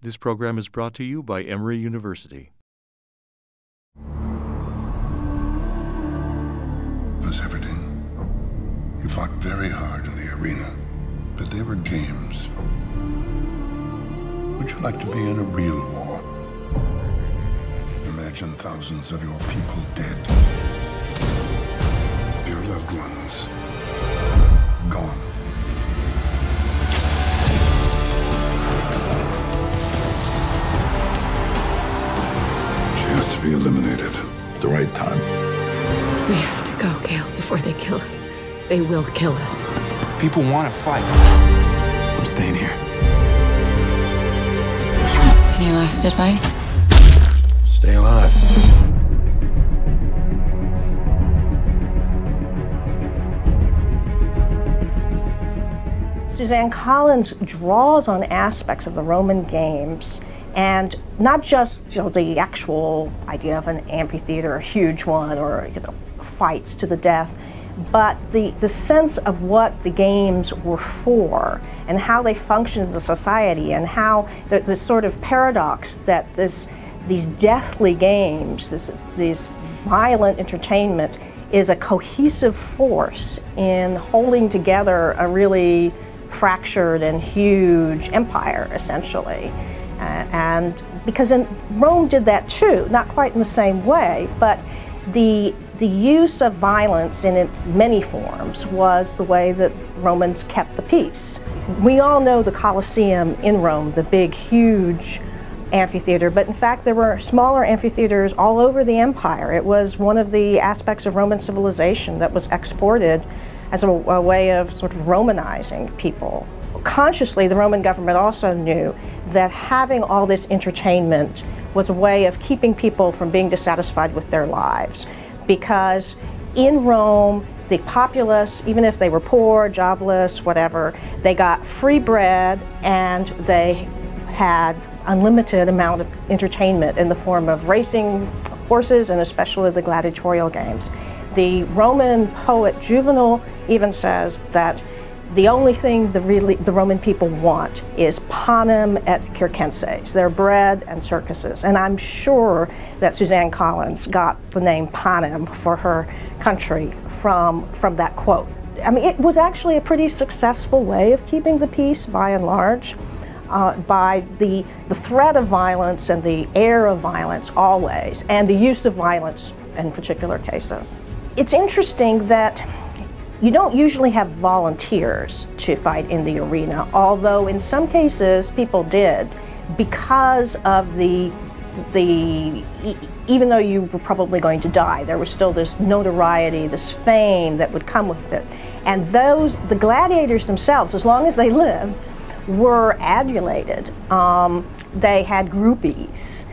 This program is brought to you by Emory University. Was everything. You fought very hard in the arena, but they were games. Would you like to be in a real war? Imagine thousands of your people dead. Your loved ones gone. She has to be eliminated at the right time. We have to go, Gale, before they kill us. They will kill us. People want to fight. I'm staying here. Any last advice? Stay alive. Suzanne Collins draws on aspects of the Roman games, and not just the actual idea of an amphitheater, a huge one, or fights to the death, but the sense of what the games were for and how they functioned in the society, and how the sort of paradox that these deathly games, this violent entertainment, is a cohesive force in holding together a really fractured and huge empire, essentially. And because Rome did that too, not quite in the same way, but the use of violence in its many forms was the way that Romans kept the peace. We all know the Colosseum in Rome, the big, huge amphitheater, but in fact there were smaller amphitheaters all over the empire. It was one of the aspects of Roman civilization that was exported as a way of sort of Romanizing people. Consciously, the Roman government also knew that having all this entertainment was a way of keeping people from being dissatisfied with their lives. Because in Rome, the populace, even if they were poor, jobless, whatever, they got free bread and they had unlimited amount of entertainment in the form of racing horses and especially the gladiatorial games. The Roman poet Juvenal even says that the only thing the Roman people want is panem et circenses, their bread and circuses. And I'm sure that Suzanne Collins got the name Panem for her country from that quote. I mean, it was actually a pretty successful way of keeping the peace by and large, by the threat of violence and the air of violence always, and the use of violence in particular cases. It's interesting that you don't usually have volunteers to fight in the arena, although in some cases people did, because of even though you were probably going to die, there was still this notoriety, this fame that would come with it. And the gladiators themselves, as long as they lived, were adulated. They had groupies.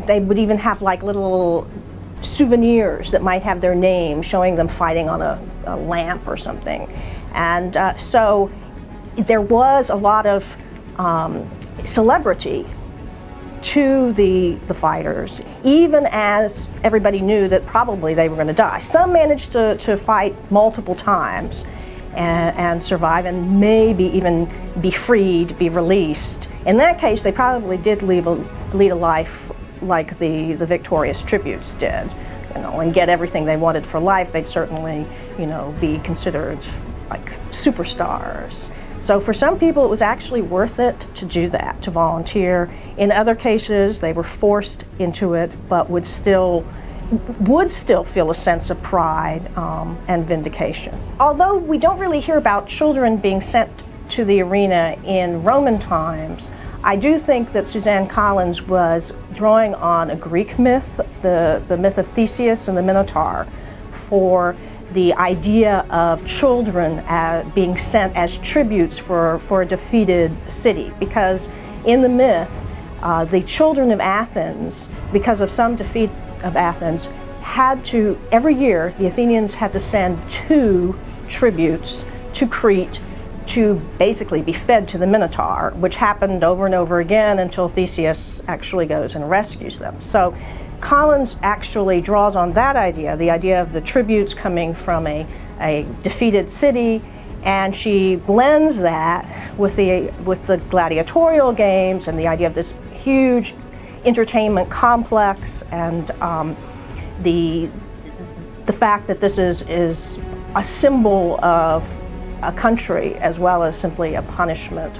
They would even have like little souvenirs that might have their name showing them fighting on a lamp or something. And so there was a lot of celebrity to the fighters, even as everybody knew that probably they were going to die. Some managed to fight multiple times and survive and maybe even be freed, be released. In that case, they probably did lead a life like the victorious tributes did, and get everything they wanted for life. They'd certainly, be considered like superstars. So for some people, it was actually worth it to do that, to volunteer. In other cases, they were forced into it, but would still feel a sense of pride and vindication. Although we don't really hear about children being sent to the arena in Roman times, I do think that Suzanne Collins was drawing on a Greek myth, the myth of Theseus and the Minotaur, for the idea of children being sent as tributes for a defeated city. Because in the myth, the children of Athens, because of some defeat of Athens, every year, the Athenians had to send 2 tributes to Crete to basically be fed to the Minotaur, which happened over and over again until Theseus actually goes and rescues them. So Collins actually draws on that idea, the idea of the tributes coming from a defeated city, And she blends that with the gladiatorial games and the idea of this huge entertainment complex, and the fact that this is a symbol of a country as well as simply a punishment